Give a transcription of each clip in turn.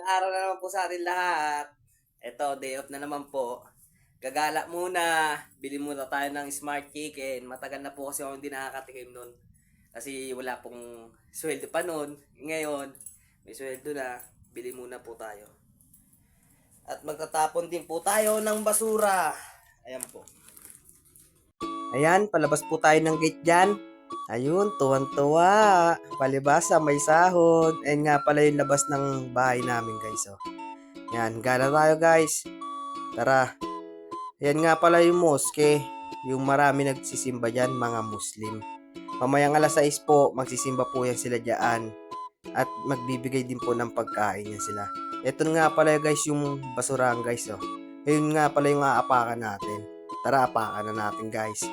Araw na naman po sa atin lahat. Eto, day off na naman po. Gagala muna. Bili muna tayo ng smart chicken. Matagal na po kasi ako hindi nakakatikim nun. Kasi wala pong sweldo pa nun. Ngayon, may sweldo na. Bili muna po tayo. At magtatapon din po tayo ng basura. Ayan po. Ayan, palabas po tayo ng gate dyan. Ayun, tuwan-tuwa. Palibasa, may sahod. Ayan nga pala yung labas ng bahay namin guys. Oh. Yan, gala tayo guys. Tara. Yan nga pala yung mosque. Yung marami nagsisimba dyan, mga Muslim. Mamayang alas 6 po, magsisimba po yan sila dyan. At magbibigay din po ng pagkain yan sila. Ito nga pala guys yung basurahan guys. Oh. Ayun nga pala yung aapakan natin. Tara, apakan na natin guys.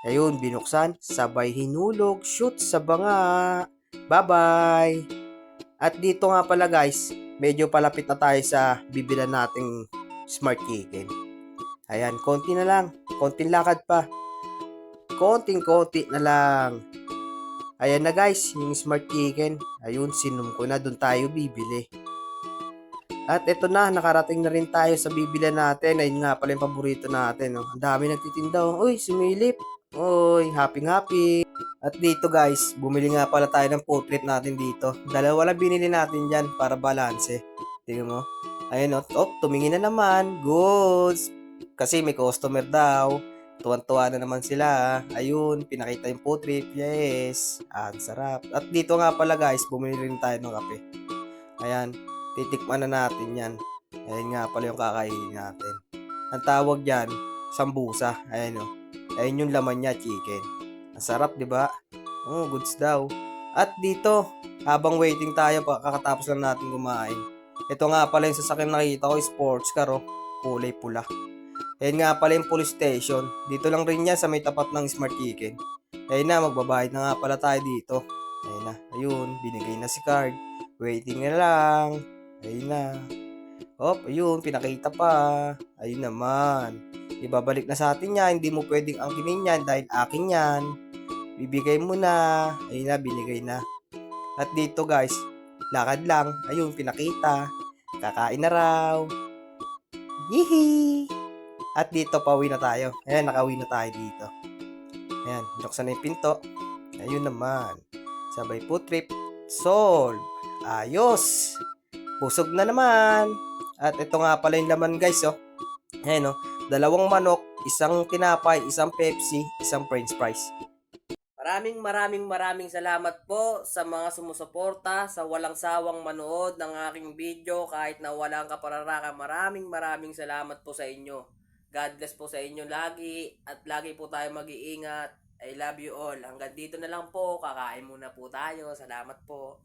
Ayun, binuksan, sabay hinulog, shoot sa banga. Bye-bye! At dito nga pala guys, medyo palapit na tayo sa bibilan nating smart chicken. Ayan, konti na lang. Konting lakad pa. Konting-konti na lang. Ayan na guys, yung smart chicken. Ayun, sinum ko na. Doon tayo bibili. At ito na, nakarating na rin tayo sa bibilan natin. Ayun nga pala yung paborito natin. Oh. Ang dami nagtitinda. Oh. Uy, sumilip. Uy, happy. At dito guys, bumili nga pala tayo ng food trip natin dito. Dalawa lang binili natin dyan para balanse. Tingnan mo. Ayun o. Oh, tumingin na naman. Goods. Kasi may customer daw. Tuwan-tuwa na naman sila. Ayun, pinakita yung food trip. Yes. Ang sarap. At dito nga pala guys, bumili rin tayo ng kape. Ayan, titikman na natin yan. Ayan nga pala yung kakainin natin. Ang tawag dyan, sambusa. Ayan o. Ayan yung laman niya, chicken. Ang sarap, di ba? Oh, goods daw. At dito, habang waiting tayo, kakatapos lang natin kumain. Ito nga pala yung sasakyan nakita ko, sports car, oh. Kulay pula. Ayan nga pala yung police station. Dito lang rin yan sa may tapat ng Smart Chicken. Ayun na, magbabayad na nga pala tayo dito. Ayun na, ayun, binigay na si card. Waiting na lang. Ayun na. Hop, ayun, pinakita pa. Ayun naman. Ibabalik na sa atin yan. Hindi mo pwedeng angkinin yan dahil akin yan. Bibigay mo na. Ayun na, binigay na. At dito guys, lakad lang. Ayun, pinakita. Kakain na raw. Yee! At dito, pauwi na tayo. Ayan, nakauwi na tayo dito. Ayan, binuksan na yung pinto. Ayun naman. Sabay food trip. Solve. Ayos. Busog na naman. At ito nga pala yung laman guys, oh. Ayan, oh. Dalawang manok, isang tinapay, isang Pepsi, isang French fries. Maraming salamat po sa mga sumusuporta, sa walang sawang manood ng aking video kahit na walang kapararakan. Maraming salamat po sa inyo. God bless po sa inyo lagi at lagi po tayo mag-iingat. I love you all. Hanggang dito na lang po. Kakain muna po tayo. Salamat po.